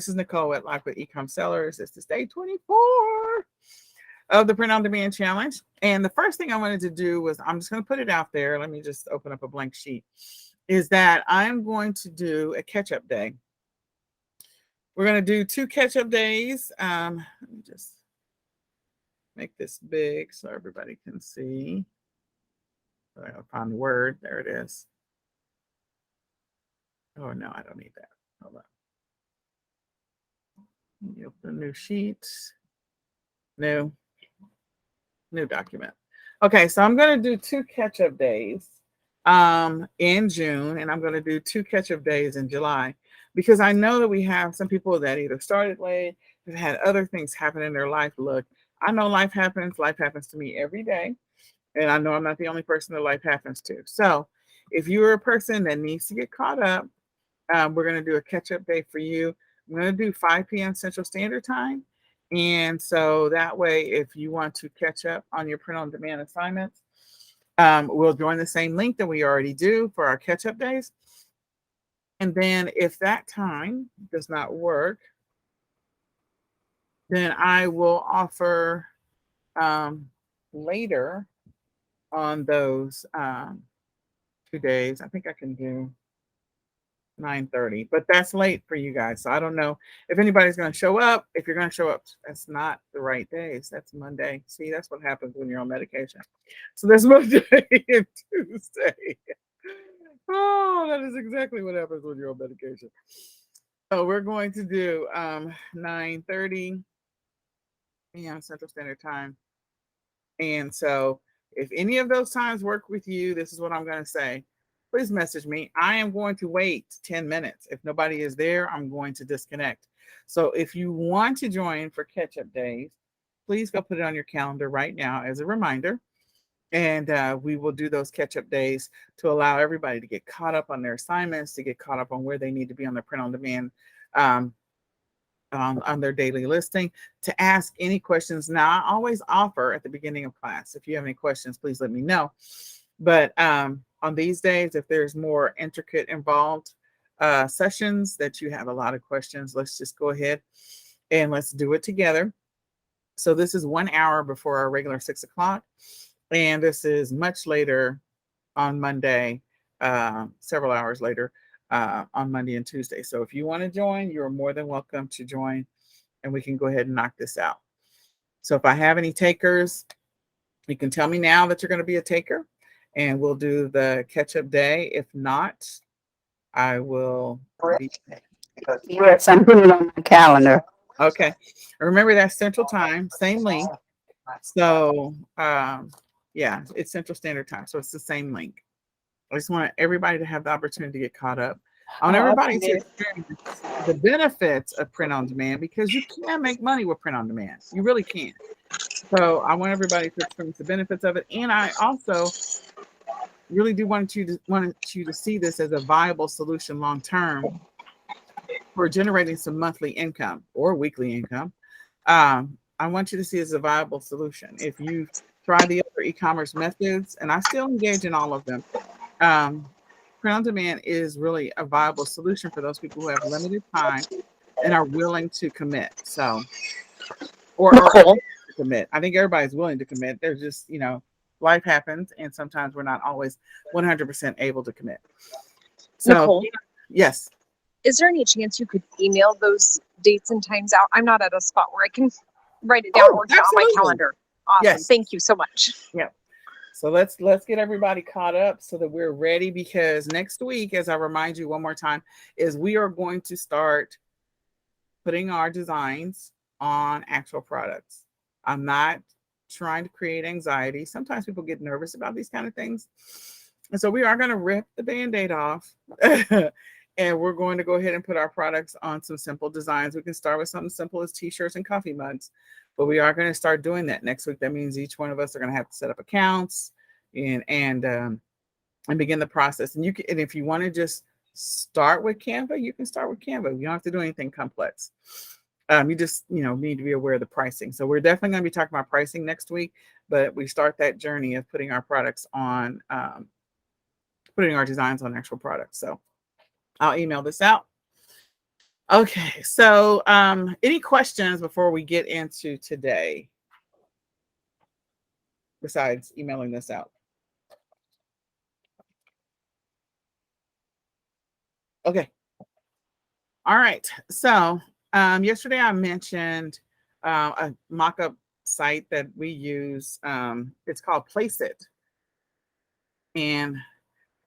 This is Nicole at Live with eCom Sellers. This is day 24 of the Print on Demand Challenge. And the first thing I wanted to do was, I'm just going to put it out there. Let me just open up a blank sheet. Is that I'm going to do a catch-up day. We're going to do 2 catch-up days. Let me just make this big so everybody can see. I gotta find the word. There it is. Oh, no, I don't need that. Hold on. Open a new sheet. New document. Okay, so I'm going to do 2 catch-up days in June, and I'm going to do 2 catch-up days in July, because I know that we have some people that either started late, have had other things happen in their life. Look, I know life happens. Life happens to me every day, and I know I'm not the only person that life happens to. So if you're a person that needs to get caught up, we're going to do a catch-up day for you. I'm going to do 5 p.m. Central Standard Time. And so that way, if you want to catch up on your print-on-demand assignments, we'll join the same link that we already do for our catch-up days. And then if that time does not work, then I will offer later on those 2 days. I think I can do 9:30, but that's late for you guys. So I don't know if anybody's going to show up. If you're going to show up, that's not the right days. That's Monday. See, that's what happens when you're on medication. So that's Monday and Tuesday. Oh, that is exactly what happens when you're on medication. So we're going to do 9:30 p.m. Central Standard Time. And so if any of those times work with you, this is what I'm going to say. Please message me. I am going to wait 10 minutes. If nobody is there, I'm going to disconnect. So if you want to join for catch-up days, please go put it on your calendar right now as a reminder. And we will do those catch-up days to allow everybody to get caught up on their assignments, to get caught up on where they need to be on their print-on-demand on their daily listing, to ask any questions. Now, I always offer at the beginning of class, if you have any questions, please let me know. But on these days, if there's more intricate, involved sessions that you have a lot of questions, let's just go ahead and let's do it together. So this is 1 hour before our regular 6 o'clock. And this is much later on Monday, several hours later on Monday and Tuesday. So if you want to join, you're more than welcome to join, and we can go ahead and knock this out. So if I have any takers, you can tell me now that you're going to be a taker, and we'll do the catch-up day. If not, I will. Yes, I'm putting it on my calendar. Okay. Remember, that's Central Time, same link. So yeah, it's Central Standard Time, so it's the same link. I just want everybody to have the opportunity to get caught up. I want everybody to experience the benefits of print on demand, because you can make money with print on demand. You really can. So I want everybody to experience the benefits of it. And I also really do want you to see this as a viable solution long term for generating some monthly income or weekly income. I want you to see it as a viable solution. If you try the other e-commerce methods, and I still engage in all of them, print on demand is really a viable solution for those people who have limited time and are willing to commit. So, or to commit. I think everybody's willing to commit. There's just, life happens, and sometimes we're not always 100% able to commit. So, Nicole, yes. Is there any chance you could email those dates and times out? I'm not at a spot where I can write it down or get on my calendar. Awesome. Yes. Thank you so much. Yeah. So let's get everybody caught up so that we're ready, because next week, as I remind you one more time, is we are going to start putting our designs on actual products. I'm not trying to create anxiety. Sometimes people get nervous about these kind of things. And so we are going to rip the Band-Aid off and we're going to go ahead and put our products on some simple designs. We can start with something simple as t-shirts and coffee mugs, but we are going to start doing that next week. That means each one of us are going to have to set up accounts and begin the process. And if you want to just start with Canva, you can start with Canva. You don't have to do anything complex. You just, need to be aware of the pricing. So we're definitely going to be talking about pricing next week, but we start that journey of putting our products on, putting our designs on actual products. So I'll email this out. Okay, so any questions before we get into today? Besides emailing this out. Okay. All right. So yesterday I mentioned a mock-up site that we use. It's called Placeit. And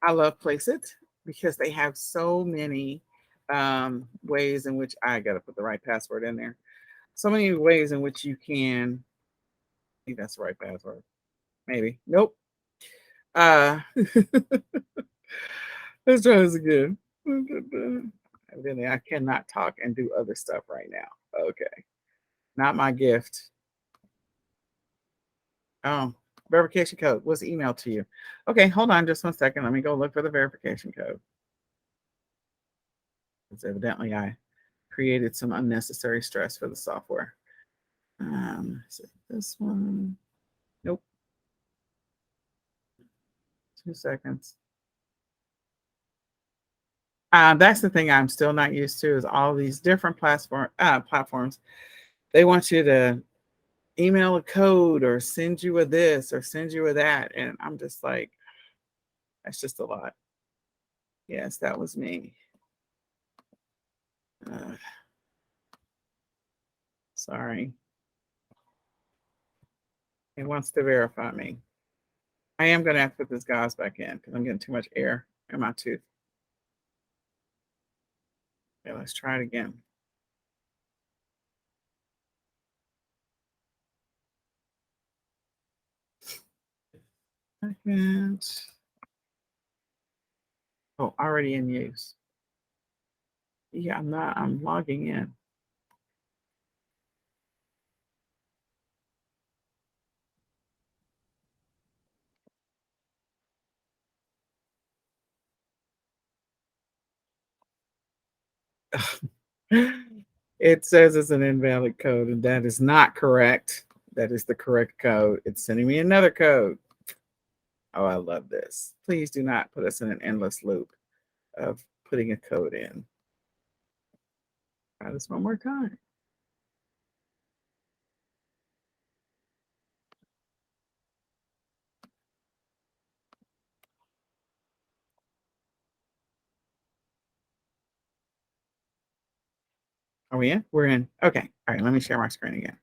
I love Placeit because they have so many ways in which I got to put the right password in there. So many ways in which you can, I think that's the right password. Maybe. Nope. Let's try this again. Evidently, I cannot talk and do other stuff right now. Okay. Not my gift. Oh, verification code was emailed to you. Okay, hold on just 1 second. Let me go look for the verification code. Because evidently I created some unnecessary stress for the software. Is it this one? Nope. 2 seconds. That's the thing I'm still not used to is all these different platforms. They want you to email a code or send you a this or send you a that. And I'm just like, that's just a lot. Yes, that was me. Sorry. It wants to verify me. I am going to have to put this gauze back in because I'm getting too much air in my tooth. Okay, let's try it again. Second. Oh, already in use. Yeah, I'm logging in. It says it's an invalid code, and that is not correct. That is the correct code. It's sending me another code. Oh, I love this. Please do not put us in an endless loop of putting a code in. Try this one more time. Are we in? We're in. Okay. All right. Let me share my screen again.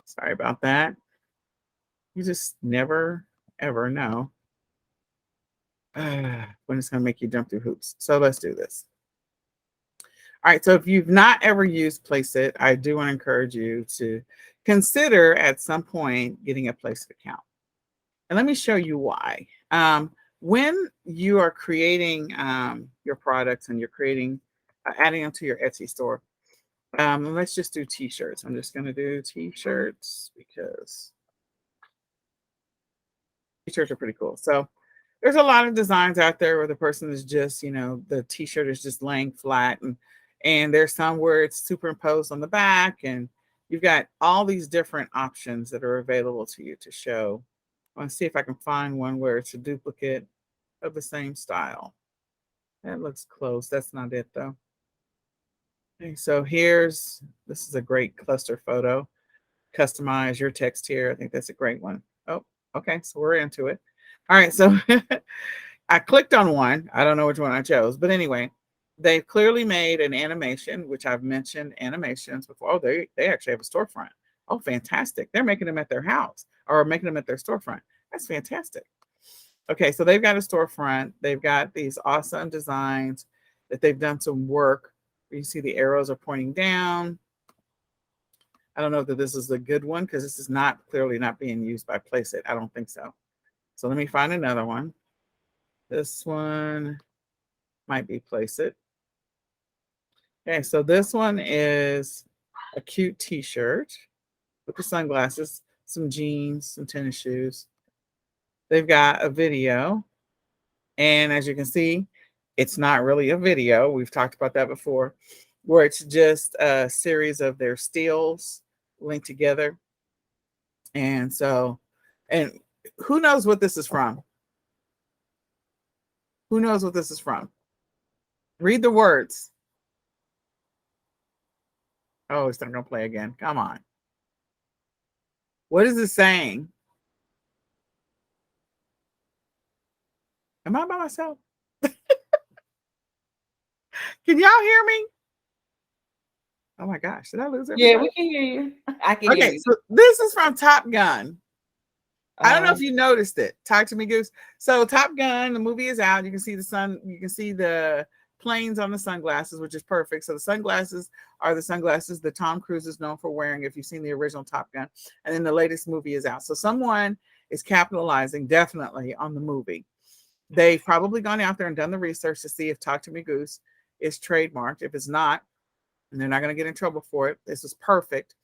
Sorry about that. You just never, ever know when it's going to make you jump through hoops. So let's do this. All right. So if you've not ever used Placeit, I do want to encourage you to consider at some point getting a Placeit account. And let me show you why. When you are creating your products and you're creating, adding them to your Etsy store, let's just do t-shirts. I'm just going to do t-shirts because t-shirts are pretty cool. So there's a lot of designs out there where the person is just, the t-shirt is just laying flat and there's some where it's superimposed on the back and you've got all these different options that are available to you to show. I want to see if I can find one where it's a duplicate of the same style. That looks close. That's not it though. Okay, so this is a great cluster photo. Customize your text here. I think that's a great one. Oh, okay. So we're into it. All right. So I clicked on one. I don't know which one I chose, but anyway, they've clearly made an animation, which I've mentioned animations before. Oh, they actually have a storefront. Oh, fantastic. They're making them at their house or making them at their storefront. That's fantastic. Okay, so they've got a storefront. They've got these awesome designs that they've done some work. You see the arrows are pointing down. I don't know that this is a good one because this is not clearly not being used by Placeit. I don't think so. So let me find another one. This one might be Placeit. Okay, so this one is a cute t-shirt with the sunglasses, some jeans, some tennis shoes. They've got a video. And as you can see, it's not really a video. We've talked about that before, where it's just a series of their stills linked together. And so, and who knows what this is from? Who knows what this is from? Read the words. Oh, it's not going to play again. Come on. What is it saying? Am I by myself? Can y'all hear me? Oh my gosh, did I lose everybody? Yeah, we can hear you. I can hear Okay, you. so this is from Top Gun. I don't know if you noticed it. Talk to me, Goose. So Top Gun, the movie is out. You can see the sun. You can see the planes on the sunglasses, which is perfect. So the sunglasses are the sunglasses that Tom Cruise is known for wearing. If you've seen the original Top Gun, and then the latest movie is out. So someone is capitalizing definitely on the movie. They've probably gone out there and done the research to see if Talk to Me Goose is trademarked. If it's not, and they're not going to get in trouble for it. This is perfect.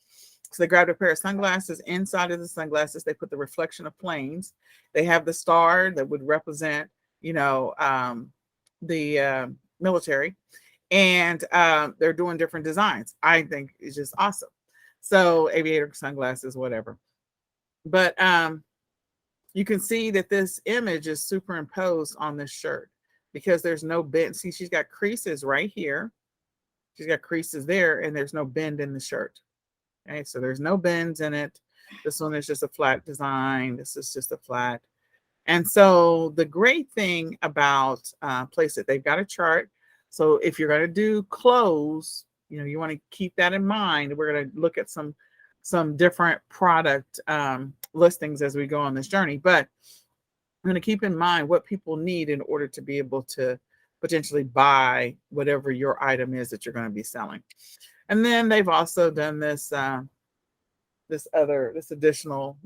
So they grabbed a pair of sunglasses. Inside of the sunglasses, they put the reflection of planes. They have the star that would represent, the military, and they're doing different designs. I think it's just awesome. So aviator sunglasses, whatever. But you can see that this image is superimposed on this shirt because there's no bend. See, she's got creases right here. She's got creases there, and there's no bend in the shirt. Okay, so there's no bends in it. This one is just a flat design. This is just a flat. And so the great thing about Place It, they've got a chart. So if you're going to do clothes, you want to keep that in mind. We're going to look at some different product listings as we go on this journey. But I'm going to keep in mind what people need in order to be able to potentially buy whatever your item is that you're going to be selling. And then they've also done this additional,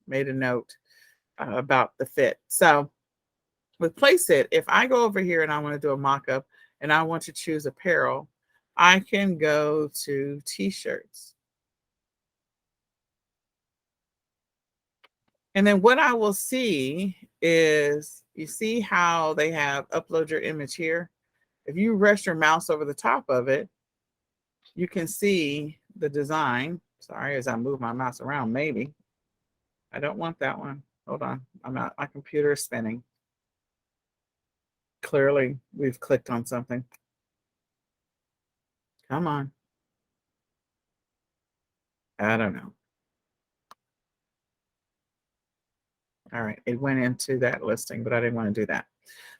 made a note about the fit. So with Place It, if I go over here and I want to do a mock-up and I want to choose apparel, I can go to t-shirts. And then what I will see is, you see how they have upload your image here? If you rest your mouse over the top of it, you can see the design. Sorry, as I move my mouse around, maybe. I don't want that one. Hold on. I'm out. My computer is spinning. Clearly, we've clicked on something. Come on. I don't know. All right. It went into that listing, but I didn't want to do that.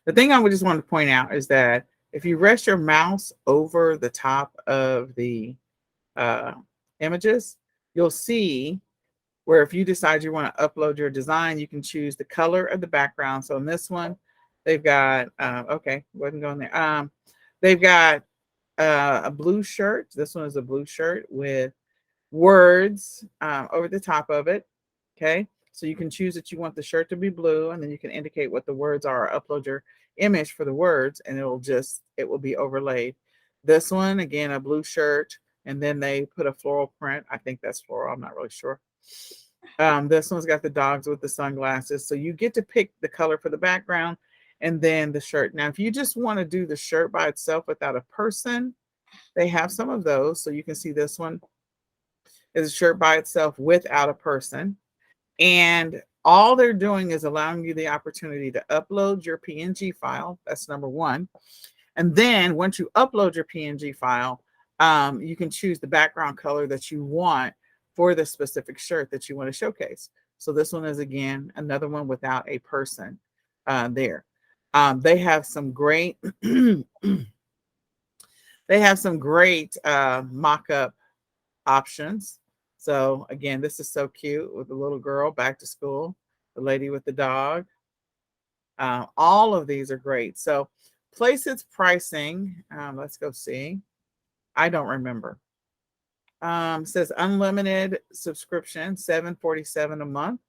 The thing I would just want to point out is that if you rest your mouse over the top of the images, you'll see where if you decide you want to upload your design, you can choose the color of the background. So in this one, they've got, okay, wasn't going there. They've got a blue shirt. This one is a blue shirt with words over the top of it. Okay. So you can choose that you want the shirt to be blue, and then you can indicate what the words are, upload your image for the words, and it will be overlaid. This one, again, a blue shirt, and then they put a floral print. I think that's floral. I'm not really sure. This one's got the dogs with the sunglasses. So you get to pick the color for the background and then the shirt. Now, if you just want to do the shirt by itself without a person, they have some of those. So you can see this one is a shirt by itself without a person. And all they're doing is allowing you the opportunity to upload your PNG file. That's number one. And then once you upload your PNG file, you can choose the background color that you want for the specific shirt that you want to showcase. So this one is, again, another one without a person there. They have some great mock-up options. So again, this is so cute with the little girl back to school, the lady with the dog. All of these are great. So Place Its pricing. Let's go see. I don't remember. Says unlimited subscription, $7.47 a month.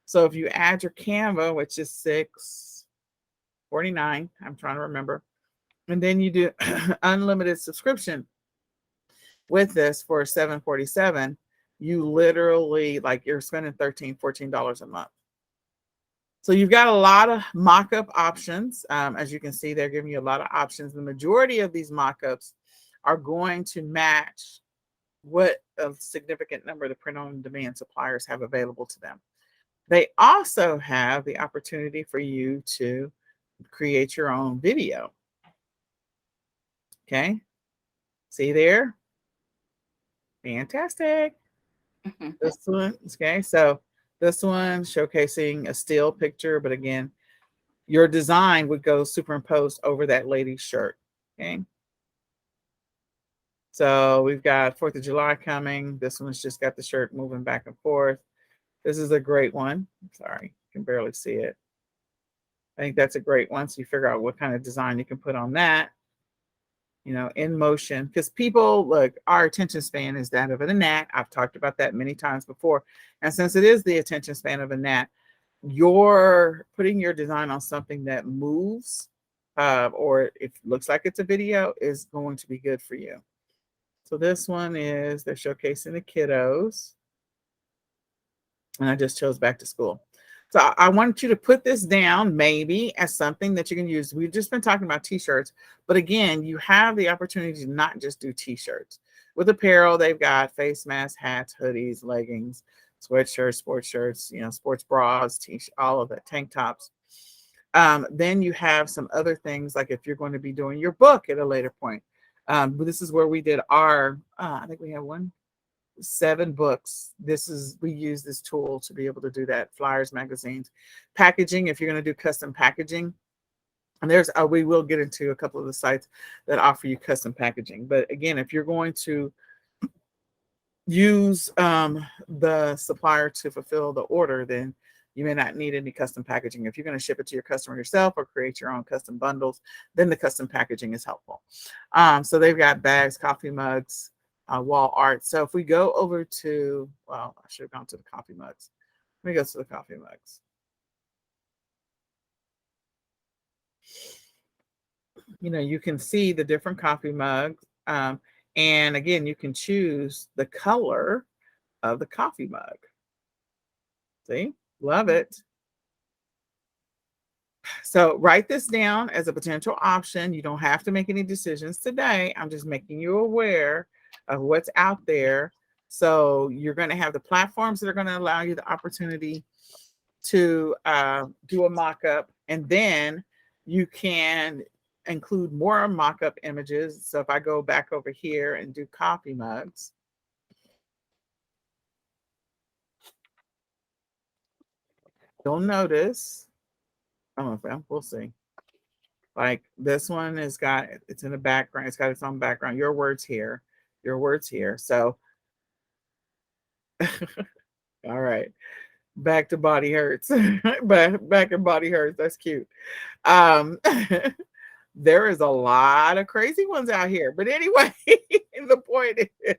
So if you add your Canva, which is $6.49, I'm trying to remember, and then you do unlimited subscription with this for $7.47, you literally, like, you're spending $13-14 a month. So you've got a lot of mock-up options. As you can see, they're giving you a lot of options. The majority of these mock-ups are going to match what a significant number of the print-on-demand suppliers have available to them. They also have the opportunity for you to create your own video. Okay, see there? Fantastic. This one, okay. So this one showcasing a still picture, but again, your design would go superimposed over that lady's shirt. Okay. So we've got 4th of July coming. This one's just got the shirt moving back and forth. This is a great one. Sorry, you can barely see it. I think that's a great one. So you figure out what kind of design you can put on that, in motion. Because people, look, our attention span is that of a gnat. I've talked about that many times before. And since it is the attention span of a gnat, you're putting your design on something that moves, or it looks like it's a video, is going to be good for you. So this one is, they're showcasing the kiddos. And I just chose back to school. So I want you to put this down maybe as something that you can use. We've just been talking about t-shirts, but again, you have the opportunity to not just do t-shirts. With apparel, they've got face masks, hats, hoodies, leggings, sweatshirts, sports shirts, sports bras, t-shirt, all of that, tank tops. Then you have some other things, like if you're going to be doing your book at a later point. But this is where we did our, I think we have 7 books. We use this tool to be able to do that. Flyers, magazines, packaging. If you're going to do custom packaging, and we will get into a couple of the sites that offer you custom packaging. But again, if you're going to use the supplier to fulfill the order, then you may not need any custom packaging. If you're going to ship it to your customer yourself or create your own custom bundles, then the custom packaging is helpful. So they've got bags, coffee mugs, wall art. So if we go over to, well, I should have gone to the coffee mugs. Let me go to the coffee mugs. You can see the different coffee mugs. And again, you can choose the color of the coffee mug. See, love it. So write this down as a potential option. You don't have to make any decisions today. I'm just making you aware of what's out there. So you're going to have the platforms that are going to allow you the opportunity to do a mock-up, and then you can include more mock-up images. So if I go back over here and do coffee mugs, you'll notice, oh, well, we'll see. Like this one it's in the background. It's got its own background. Your words here, your words here. So, all right, back to body hurts. back in body hurts. That's cute. There is a lot of crazy ones out here. But anyway, the point is,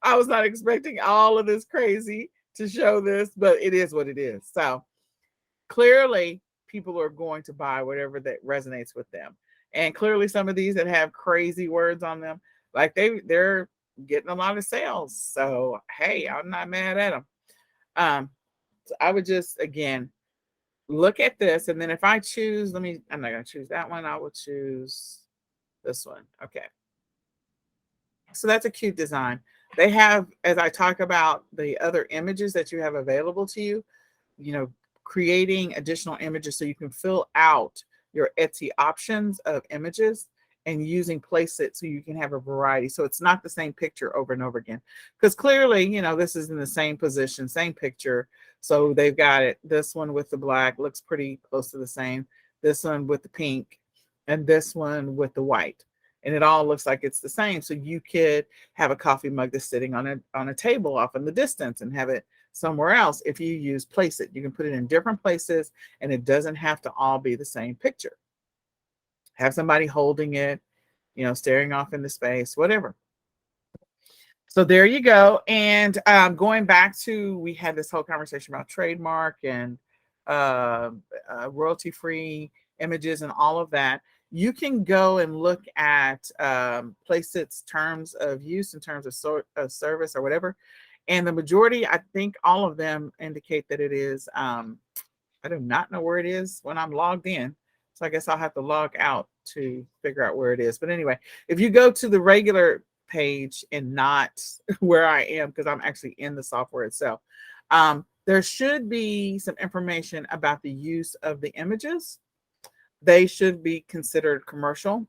I was not expecting all of this crazy to show this, but it is what it is. So clearly, people are going to buy whatever that resonates with them. And clearly some of these that have crazy words on them, like they're getting a lot of sales. So, hey, I'm not mad at them. So I would just, again, look at this. And then if I choose, I'm not going to choose that one. I will choose this one. Okay. So that's a cute design. They have, as I talk about the other images that you have available to you, creating additional images so you can fill out your Etsy options of images and using Placeit so you can have a variety. So it's not the same picture over and over again. Because clearly, this is in the same position, same picture. So they've got it. This one with the black looks pretty close to the same. This one with the pink and this one with the white. And it all looks like it's the same. So you could have a coffee mug that's sitting on a table off in the distance and have it somewhere else. If you use Placeit, you can put it in different places and it doesn't have to all be the same picture. Have somebody holding it, staring off into space, whatever. So there you go. And going back to, we had this whole conversation about trademark and royalty-free images and all of that. You can go and look at Placeit's terms of use in terms of service or whatever. And the majority, I think all of them indicate that it is, I do not know where it is when I'm logged in. So I guess I'll have to log out to figure out where it is. But anyway, if you go to the regular page and not where I am, because I'm actually in the software itself, there should be some information about the use of the images. They should be considered commercial.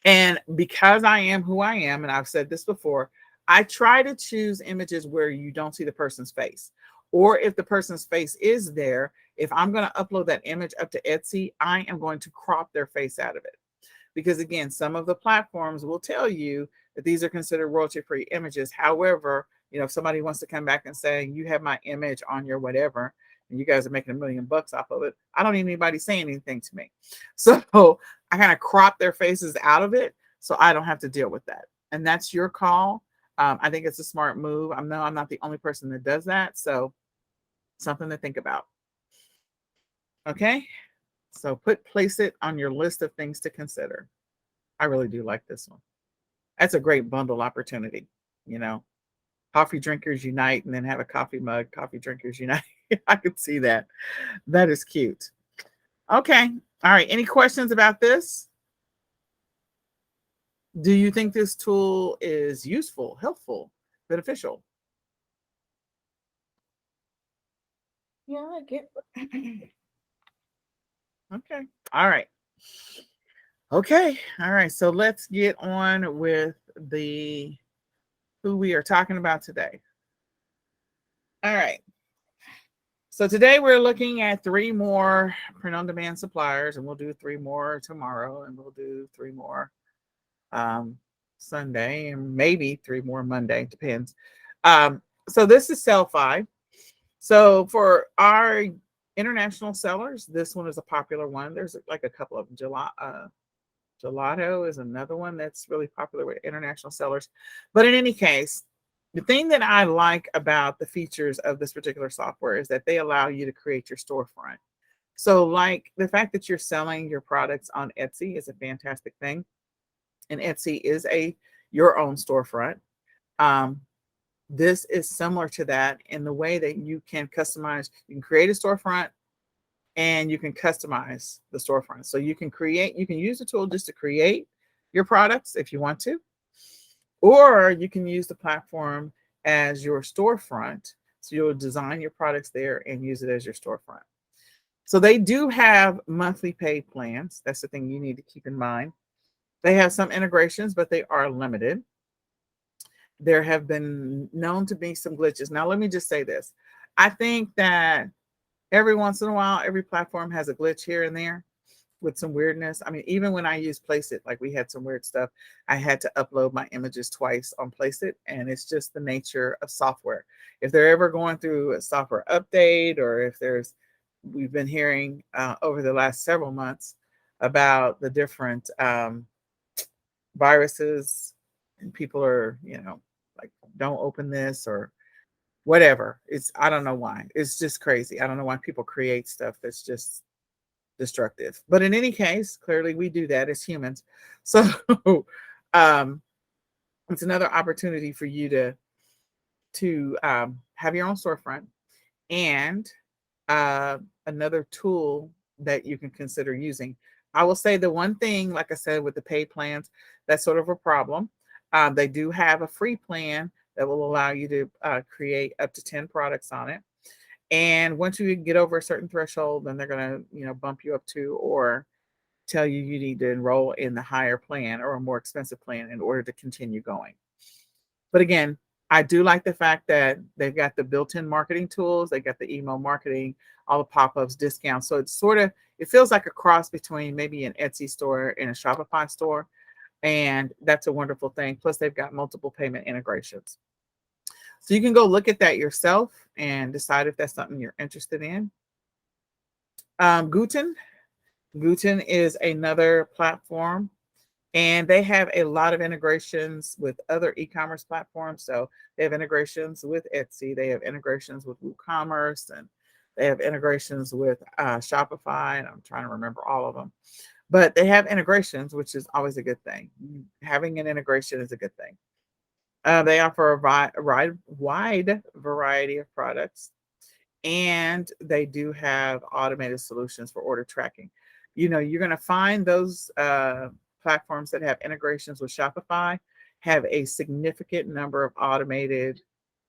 And because I am who I am, and I've said this before, I try to choose images where you don't see the person's face. Or if the person's face is there, if I'm going to upload that image up to Etsy, I am going to crop their face out of it. Because again, some of the platforms will tell you that these are considered royalty-free images. However, if somebody wants to come back and say, you have my image on your whatever, and you guys are making $1 million off of it, I don't need anybody saying anything to me. So I kind of crop their faces out of it so I don't have to deal with that. And that's your call. I think it's a smart move. I know I'm not the only person that does that. So something to think about. Okay. So place it on your list of things to consider. I really do like this one. That's a great bundle opportunity. Coffee drinkers unite and then have a coffee mug. Coffee drinkers unite. I could see that. That is cute. Okay. All right. Any questions about this? Do you think this tool is useful, helpful, beneficial? Yeah, I get it. Okay. All right. Okay. All right. So let's get on with who we are talking about today. All right. So today we're looking at 3 more print-on-demand suppliers, and we'll do 3 more tomorrow, and we'll do 3 more Sunday, and maybe 3 more Monday, depends. So this is Sell-Fi. So for our international sellers, this one is a popular one. There's like a couple of them. Gelato is another one that's really popular with international sellers. But in any case, the thing that I like about the features of this particular software is that they allow you to create your storefront. So like the fact that you're selling your products on Etsy is a fantastic thing. And Etsy is your own storefront. This is similar to that in the way that you can customize, you can create a storefront and you can customize the storefront. So you can use the tool just to create your products if you want to, or you can use the platform as your storefront. So you'll design your products there and use it as your storefront. So they do have monthly paid plans. That's the thing you need to keep in mind. They have some integrations, but they are limited. There have been known to be some glitches. Now, let me just say this. I think that every once in a while, every platform has a glitch here and there with some weirdness. I mean, even when I use Placeit, like we had some weird stuff. I had to upload my images twice on Placeit, and it's just the nature of software. If they're ever going through a software update, or if we've been hearing over the last several months about the different viruses, and people are, like, don't open this or whatever. I don't know why. It's just crazy. I don't know why people create stuff that's just destructive. But in any case, clearly we do that as humans. So it's another opportunity for you to have your own storefront, and another tool that you can consider using. I will say the one thing, like I said, with the paid plans, that's sort of a problem. They do have a free plan that will allow you to create up to 10 products on it. And once you get over a certain threshold, then they're going to, bump you up to, or tell you need to enroll in the higher plan or a more expensive plan in order to continue going. But again, I do like the fact that they've got the built-in marketing tools. They got the email marketing, all the pop-ups, discounts. So it feels like a cross between maybe an Etsy store and a Shopify store. And that's a wonderful thing. Plus, they've got multiple payment integrations. So you can go look at that yourself and decide if that's something you're interested in. Guten is another platform, and they have a lot of integrations with other e-commerce platforms. So they have integrations with Etsy, they have integrations with WooCommerce, and they have integrations with Shopify, and I'm trying to remember all of them. But they have integrations, which is always a good thing. Having an integration is a good thing. They offer a wide variety of products, and they do have automated solutions for order tracking. You're going to find those platforms that have integrations with Shopify have a significant number of automated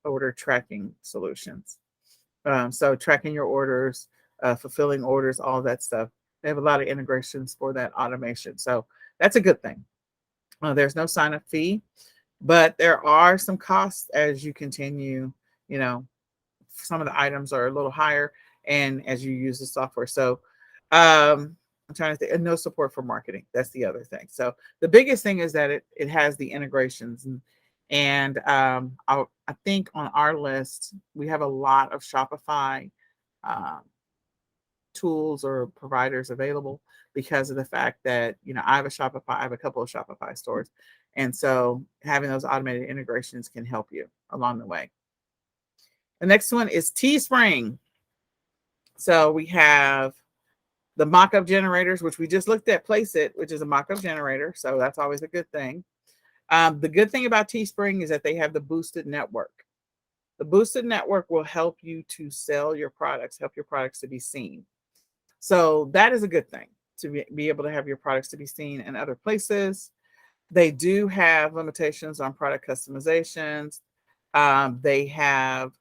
order tracking solutions. So tracking your orders, fulfilling orders, all that stuff. They have a lot of integrations for that automation. So that's a good thing. There's no sign up fee, but there are some costs as you continue. You know, some of the items are a little higher, and as you use the software. So, I'm trying to think, and no support for marketing. That's the other thing. So the biggest thing is that it has the integrations, I think on our list we have a lot of Shopify um, tools or providers available because of the fact that, I have a Shopify, I have a couple of Shopify stores. And so having those automated integrations can help you along the way. The next one is Teespring. So we have the mock-up generators, which we just looked at, Place It, which is a mock-up generator. So that's always a good thing. The good thing about Teespring is that they have the boosted network. The boosted network will help you to sell your products, help your products to be seen. So that is a good thing, to be able to have your products to be seen in other places. They do have limitations on product customizations. They have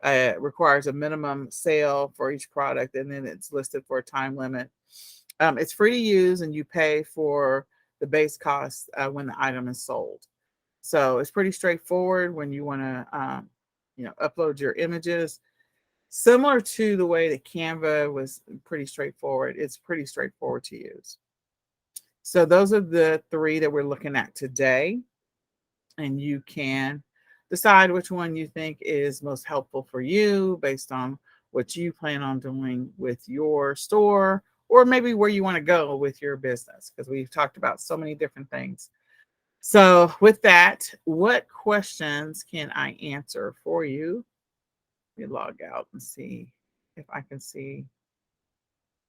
requires a minimum sale for each product, and then it's listed for a time limit. It's free to use, and you pay for the base cost when the item is sold. So it's pretty straightforward when you want to, upload your images. Similar to the way that Canva was pretty straightforward, it's pretty straightforward to use. So those are the three that we're looking at today, and you can decide which one you think is most helpful for you based on what you plan on doing with your store, or maybe where you want to go with your business, because we've talked about so many different things. So with that, what questions can I answer for you? Let me log out and see if I can see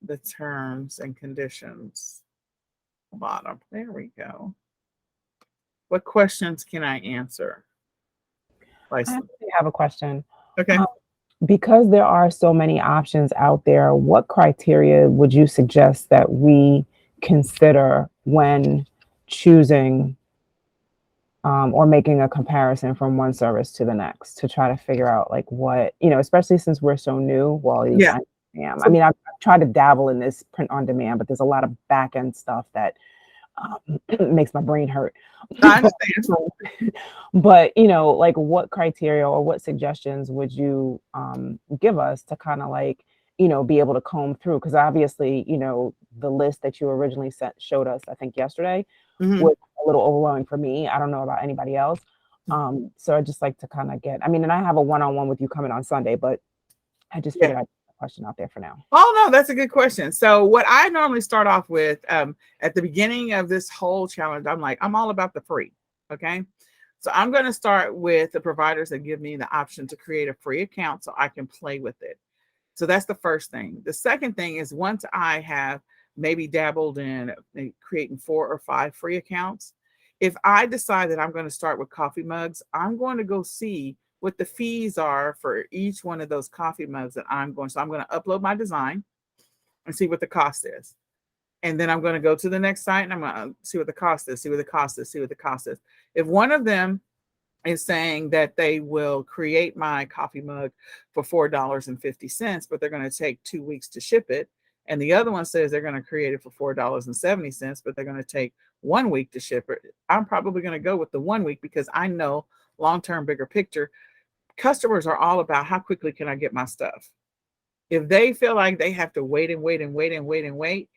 the terms and conditions. Bottom. There we go. What questions can I answer? I actually have a question. Okay. Because there are so many options out there, what criteria would you suggest that we consider when choosing or making a comparison from one service to the next to try to figure out like what, especially since we're so new? Well, at least I am. I mean, I've tried to dabble in this print on demand, but there's a lot of back end stuff that makes my brain hurt. I understand. But like what criteria or what suggestions would you give us to kind of like, be able to comb through? Because obviously, the list that you originally showed us, I think yesterday, was a little overwhelming for me. I don't know about anybody else. So I just like to kind of and I have a one-on-one with you coming on Sunday, but I just figured I'd put a question out there for now. Oh, no, that's a good question. So what I normally start off with at the beginning of this whole challenge, I'm all about the free. Okay. So I'm going to start with the providers that give me the option to create a free account so I can play with it. So that's the first thing. The second thing is, once I have maybe dabbled in creating 4 or 5 free accounts, if I decide that I'm going to start with coffee mugs, I'm going to go see what the fees are for each one of those coffee mugs that So I'm going to upload my design and see what the cost is. And then I'm going to go to the next site and I'm going to see what the cost is, see what the cost is, see what the cost is. If one of them is saying that they will create my coffee mug for $4.50, but they're going to take 2 weeks to ship it, and the other one says they're going to create it for $4.70, but they're going to take 1 week to ship it, I'm probably going to go with the 1 week, because I know long-term, bigger picture, customers are all about how quickly can I get my stuff. If they feel like they have to wait and wait and wait and wait and wait,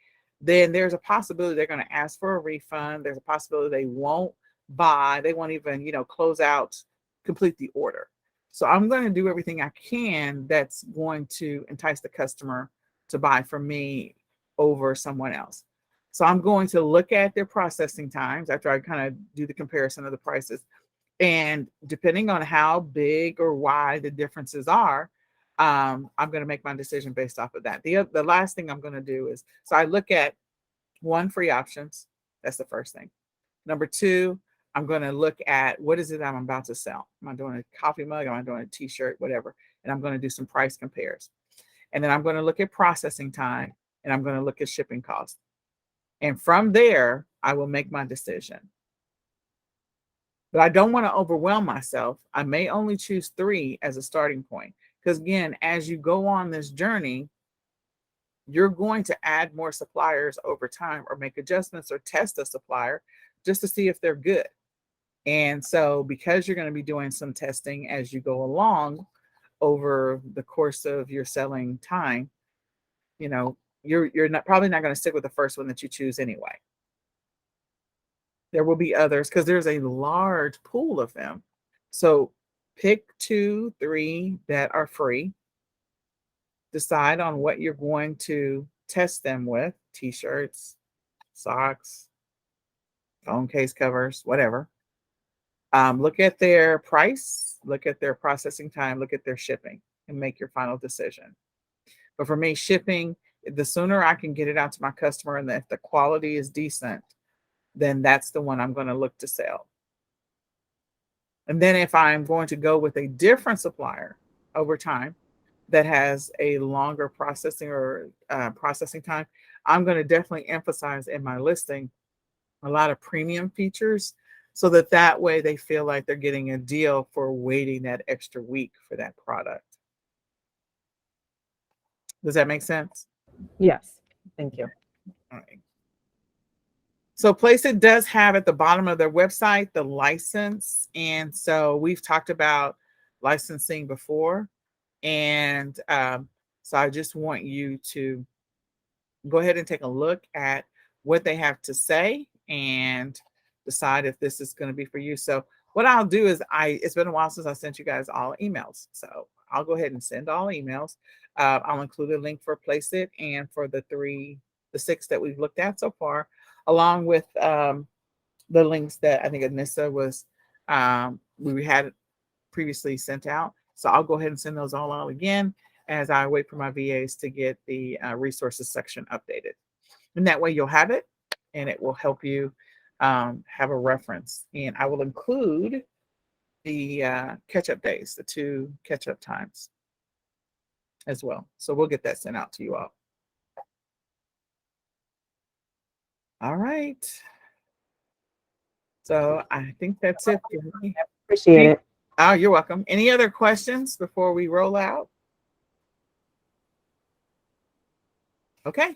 then there's a possibility they're going to ask for a refund. There's a possibility they won't buy. They won't even, close out, complete the order. So I'm going to do everything I can that's going to entice the customer to buy from me over someone else. So I'm going to look at their processing times after I kind of do the comparison of the prices. And depending on how big or wide the differences are, I'm going to make my decision based off of that. The last thing I'm going to do is, so I look at one, free options. That's the first thing. Number 2, I'm going to look at what is it I'm about to sell. Am I doing a coffee mug? Am I doing a t-shirt? Whatever. And I'm going to do some price compares. And then I'm going to look at processing time, and I'm going to look at shipping costs. And from there, I will make my decision. But I don't want to overwhelm myself. I may only choose 3 as a starting point. Because again, as you go on this journey, you're going to add more suppliers over time, or make adjustments, or test a supplier just to see if they're good. And so because you're going to be doing some testing as you go along over the course of your selling time, you know, you're not probably not going to stick with the first one that you choose anyway. There will be others because there's a large pool of them. So pick 2, 3 that are free. Decide on what you're going to test them with: t-shirts, socks, phone case covers, whatever. Look at their price, look at their processing time, look at their shipping, and make your final decision. But for me, shipping, the sooner I can get it out to my customer and if the quality is decent, then that's the one I'm going to look to sell. And then if I'm going to go with a different supplier over time that has a longer processing or processing time, I'm going to definitely emphasize in my listing a lot of premium features so that way they feel like they're getting a deal for waiting that extra week for that product. Does that make sense? Yes. Thank you. All right. So Placeit does have at the bottom of their website the license. And so we've talked about licensing before. And so I just want you to go ahead and take a look at what they have to say and decide if this is going to be for you. So what I'll do is it's been a while since I sent you guys all emails. So I'll go ahead and send all emails. I'll include a link for Placeit and for the 6 that we've looked at so far, along with the links that I think Anissa was, we had previously sent out. So I'll go ahead and send those all out again as I wait for my VAs to get the resources section updated. And that way you'll have it and it will help you have a reference. And I will include the catch-up days, the 2 catch-up times as well. So we'll get that sent out to you all. All right. So I think that's it for me. Appreciate it. Oh, you're welcome. Any other questions before we roll out? Okay.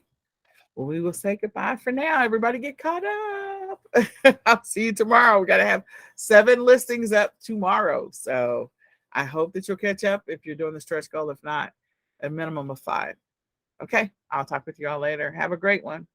Well, we will say goodbye for now. Everybody get caught up. I'll see you tomorrow. We got to have 7 listings up tomorrow. So I hope that you'll catch up if you're doing the stretch goal. If not, a minimum of 5. Okay. I'll talk with you all later. Have a great one.